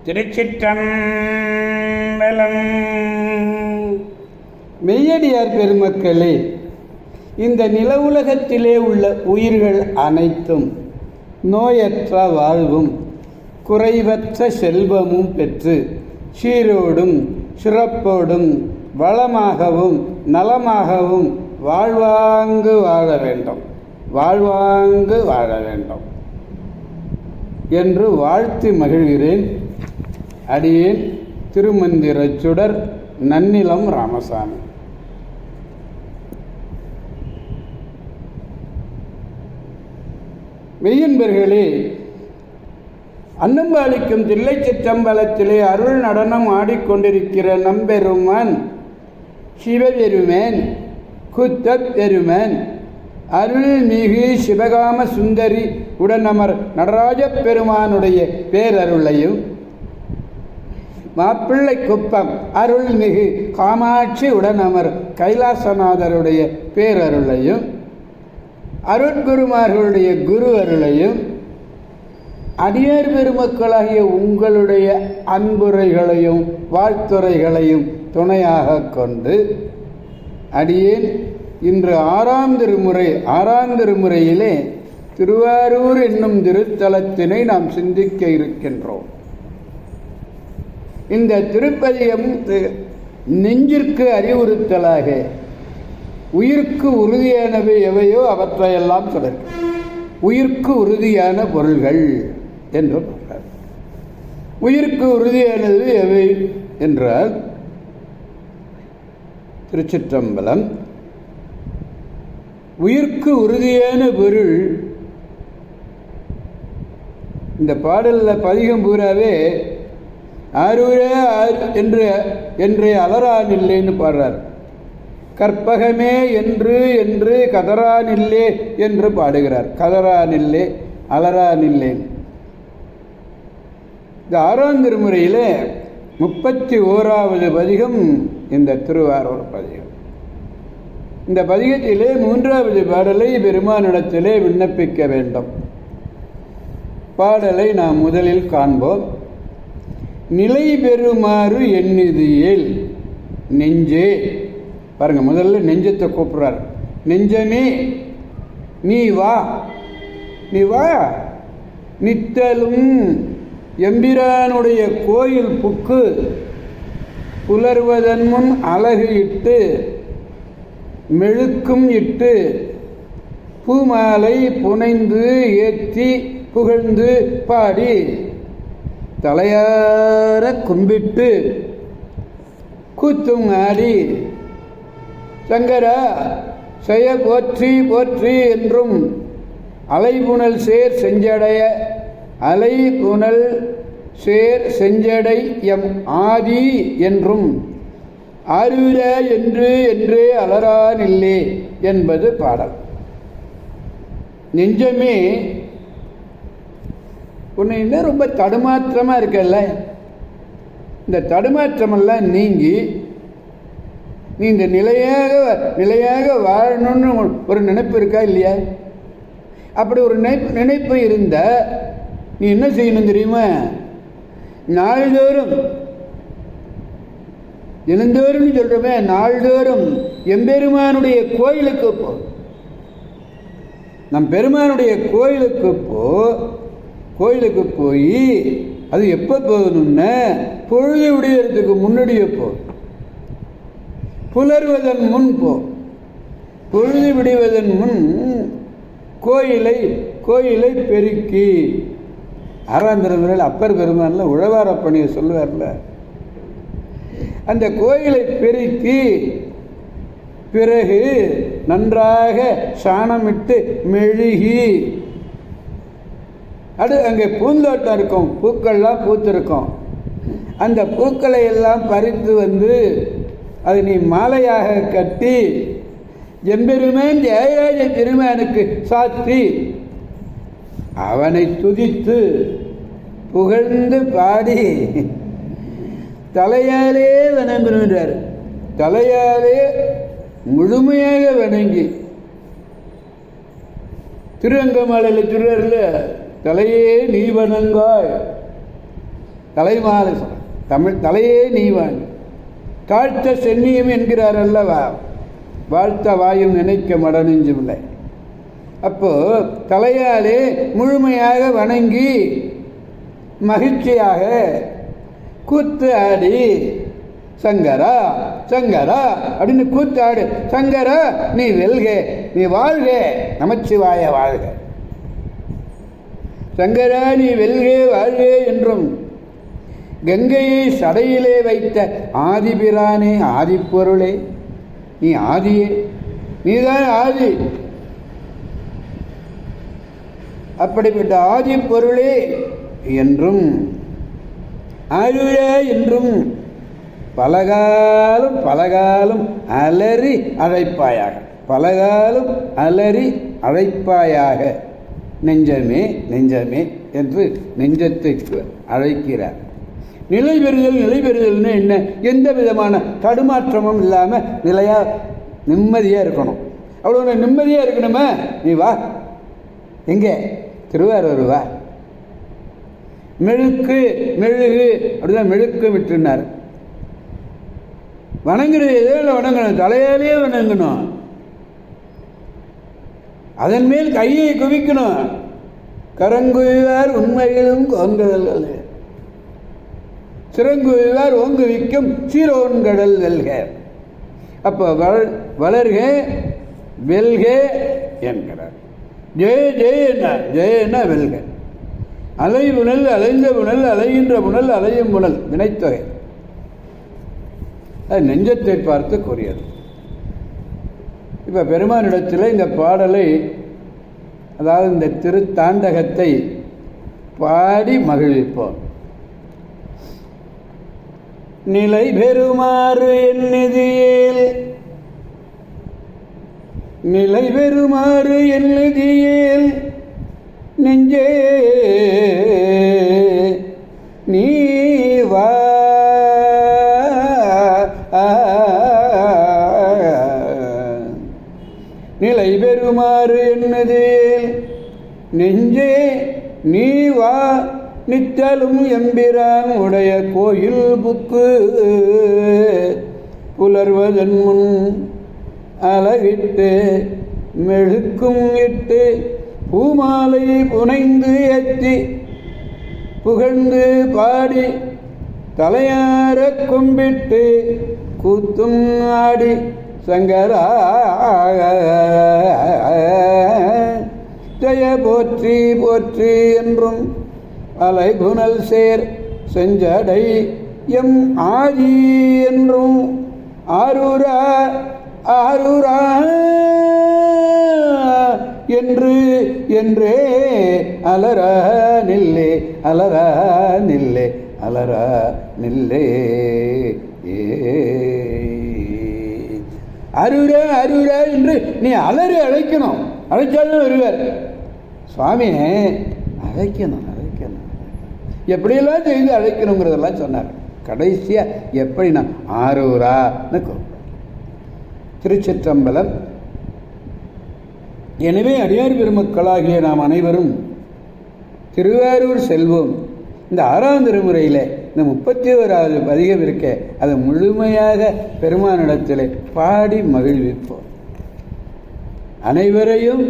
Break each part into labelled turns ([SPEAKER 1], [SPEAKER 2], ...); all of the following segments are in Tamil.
[SPEAKER 1] திருச்சிற்றம்பலம். மெய்யடியார் பெருமக்களே, இந்த நில உலகத்திலே உள்ள உயிர்கள் அனைத்தும் நோயற்ற வாழ்வும் குறைவற்ற செல்வமும் பெற்று சீரோடும் சிறப்போடும் வளமாகவும் நலமாகவும் வாழ்வாங்கு வாழ வேண்டும் என்று வாழ்த்தி மகிழ்கிறேன். அடியேன் திருமந்திரச் சுடர் நன்னிலம் ராமசாமி. மெய்யன்பர்களே, அன்னம்பாளிக்கும் தில்லை சிற்றம்பலத்திலே அருள் நடனம் ஆடிக்கொண்டிருக்கிற நம்பெருமான் சிவபெருமான் குத்தப்பெருமான் அருள்மிகு சிவகாம சுந்தரி உடனமர் நடராஜ பெருமானுடைய பேரருளையும், மாப்பிள்ளை குப்பம் அருள்மிகு காமாட்சி உடனமர் கைலாசநாதருடைய பேரருளையும், அருட்குருமார்களுடைய குரு அருளையும், அடியார் பெருமக்களாகிய உங்களுடைய அன்புரைகளையும் வாழ்த்துரைகளையும் துணையாக கொண்டு அடியேன் இன்று ஆறாம் திருமுறையிலே திருவாரூர் என்னும் திருத்தலத்தினை நாம் சிந்திக்க இருக்கின்றோம். இந்த திருப்பதியம் நெஞ்சிற்கு அறிவுறுத்தலாக உயிர்க்கு உறுதியானவை எவையோ அவற்றையெல்லாம் தொடர் உயிர்க்கு உறுதியான பொருள்கள் என்று சொல்றார். உயிர்க்கு உறுதியானது எவை என்றால் திருச்சிற்றம்பலம். உயிர்க்கு உறுதியான பொருள், இந்த பாடலில் பதிகம் பூராவே ஆரூரே என்று அலரானில்லைன்னு பாடுறார். கற்பகமே என்று கதரானில்லே என்று பாடுகிறார். கதரானில்லே அலரானில்லே. இந்த ஆறாம் திருமுறையில் 31வது பதிகம் இந்த திருவாரூர் பதிகம். இந்த பதிகத்திலே 3வது பாடலை பெருமானிடத்திலே விண்ணப்பிக்க வேண்டும். பாடலை நாம் முதலில் காண்போம். நிலை பெறுமாறு எண்ணிதியேல் நெஞ்சே. பாருங்க, முதல்ல நெஞ்சத்தை கூப்பிடுறார். நெஞ்சமே நீ வா நித்தலும் எம்பிரானுடைய கோயில் புக்கு புலர்வதன் முன் அழகு இட்டு மெழுக்கும் இட்டு பூமாலை புனைந்து ஏற்றி புகழ்ந்து பாடி தலையார கும்பிட்டு கூத்தும் ஆடி சங்கரா செய்ய போற்றி போற்றி என்றும் அலைபுணல் சேர் செஞ்சடை எம் ஆதி என்றும் ஆரூர என்றே அலரானில்லே என்பது பாடல். நெஞ்சமே, உன்னை இன்னும் ரொம்ப தடுமாற்றமாக இருக்கல்ல, இந்த தடுமாற்றமெல்லாம் நீங்கி நீ இந்த நிலையாக வாழணும்னு ஒரு நினைப்பு இருக்கா இல்லையா? அப்படி ஒரு நினைப்பு இருந்த நீ என்ன செய்யணும் தெரியுமா? நாள்தோறும் தினந்தோறும் சொல்றமே, நாள்தோறும் எம்பெருமானுடைய கோயிலுக்கு போ. நம் பெருமானுடைய கோயிலுக்கு போய் அது எப்போ போகணும்னா பொழுது விடுகிறதுக்கு முன்னாடியே போ. புலர்வதன் முன் போ. பொழுது விடுவதன் முன் கோயிலை பெருக்கி. ஆறாம் திருமுறையில் அப்பர் பெருமான்ல உழவார பணியை சொல்லுவார்ல, அந்த கோயிலை பெருக்கி பிறகு நன்றாக சாணமிட்டு மெழுகி, அங்கே பூந்தோட்டம் இருக்கும், பூக்கள்லாம் பூத்திருக்கும். அந்த பூக்களை எல்லாம் பறித்து வந்து அதை நீ மாலையாக கட்டி எம்பெருமான் ஜெயராஜ பெருமானுக்கு சாத்தி அவனை துதித்து புகழ்ந்து பாடி தலையாலே வணங்குகிறார். தலையாலே முழுமையாக வணங்கி திருவங்கமாலையில் திருவரில் தலையே நீ வணங்காய் தலைமாலை சொல்ற தமிழ் தலையே நீ வாங்கி தாழ்த்த சென்னியும் என்கிறார் அல்லவா, வாழ்த்த வாயும் நினைக்க மடனெஞ்சுமில்லை. அப்போ தலையாலே முழுமையாக வணங்கி மகிழ்ச்சியாக கூத்து ஆடி சங்கரா சங்கரா அப்படின்னு கூத்து ஆடு. சங்கரா நீ வெல்க, நீ வாழ்க, நமச்சிவாய வாழ்க. சங்கரா நீ வெல்க வாழ்க என்றும் கங்கையை சடையிலே வைத்த ஆதிபிரானே, ஆதிப்பொருளே, நீ ஆதியே, நீதான் ஆதி. அப்படிப்பட்ட ஆதி பொருளே என்றும் ஆயுளே என்றும் பலகாலம் பலகாலம் அலறி அழைப்பாயாக, பலகாலம் அலறி அழைப்பாயாக. நெஞ்சமே நெஞ்சமே என்று நெஞ்சத்தை அழைக்கிறார். நிலை பெறுதல், நிலை பெறுதல்னு என்ன? எந்த விதமான தடுமாற்றமும் இல்லாமல் நிலையா நிம்மதியாக இருக்கணும். அவ்வளோ நிம்மதியாக இருக்கணுமா? நீ வா, எங்கே? திருவாரூர் வா. மெழுக்கு மெழுகு அப்படிதான் மெழுக்கு விட்டுனார். வணங்குறது எதில் வணங்கணும்? தலையாலேயே வணங்கணும். அதன் மேல் கையை குவிக்கணும். கரங்குவிவார் உண்மையிலும் கோங்குதல்கள், சிறங்குவிவார் ஓங்குவிக்கும் சீரோன்கடல் வெல்க. அப்போ வளர்க வெல்க என்கிறார். ஜெய ஜெயன்னா, ஜெயன்னா வெல்க. அலை புனல் அலைந்த புனல் அலைகின்ற புனல் அலையும் புனல் வினைத்தொகை. அது நெஞ்சத்தை பார்த்து கூறியது. இப்போ பெருமானிடத்தில் இந்த பாடலை, அதாவது இந்த திருத்தாண்டகத்தை பாடி மகிழ்விப்போம். நிலை பெறுமாறு எண்ணிதியேல், நிலை பெறுமாறு எண்ணிதியேல் நெஞ்சே நீ வா. நிலை பெறுமாறு எண்ணுதேல் நெஞ்சே நீ வா. நித்தலும் எம்பிரான் உடைய கோயில் புக்கு புலர்வதன் முன் அழகிட்டு மெழுக்கும் இட்டு பூமாலை புனைந்து ஏற்றி புகழ்ந்து பாடி தலையார கும்பிட்டு கூத்தும் ஆடி சங்கரா ஜெய போற்றி போற்றி என்றும் அலைகுணல் சேர் செஞ்சடை எம் ஆதி என்றும் ஆரூரா ஆரூரா என்று என்றே அலரா நில்லே அலரா நில்லே அலரா நில்லே. அருரா அருரா என்று நீ அலறி அழைக்கணும். அழைச்சாலும் வருவார் சுவாமி. அழைக்கணும் அழைக்கணும், எப்படியெல்லாம் செய்து அழைக்கணுங்கிறதெல்லாம் சொன்னார். கடைசியாக எப்படி நான் ஆரூரான்னு கூப்பிடுறேன். திருச்சிற்றம்பலம். எனவே அடியார் பெருமக்களாகிய நாம் அனைவரும் திருவாரூர் செல்வோம். இந்த 6ஆம் திருமுறையில் இந்த 31வது பதிகம் இருக்க, அதை முழுமையாக பெருமானிடத்தில் பாடி மகிழ்விப்போம். அனைவரையும்,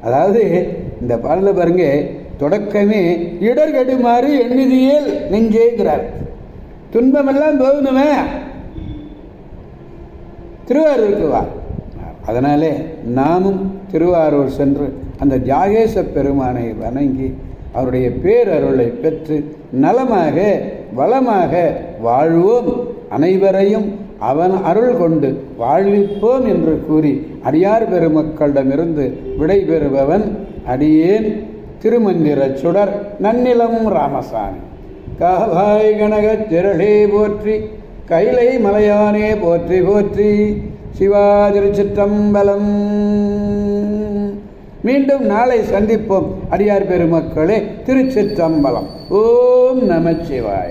[SPEAKER 1] அதாவது இந்த பாடல பாருங்க, தொடக்கமே இடர்கடுமாறு எண்ணிதியேல் நெஞ்சேங்கிறார். துன்பமெல்லாம் போகணுமே, திருவாரூருக்கு வா. அதனாலே நாமும் திருவாரூர் சென்று அந்த தியாகேச பெருமானை வணங்கி அவருடைய பேரருளை பெற்று நலமாக வளமாக வாழ்வோம். அனைவரையும் அவன் அருள் கொண்டு வாழ்விப்போம் என்று கூறி அடியார் பெருமக்களிடமிருந்து விடைபெறுபவன் அடியேன் திருமந்திர சுடர் நன்னிலம் ராமசாமி. காவாய் கனகத் திரளே போற்றி, கைலை மலையானே போற்றி போற்றி. சிவா திருச்சிற்றம்பலம். மீண்டும் நாளை சந்திப்போம் அடியார் பெருமக்களே. திருச்சிற்றம்பலம். ஓம் நமச்சிவாய.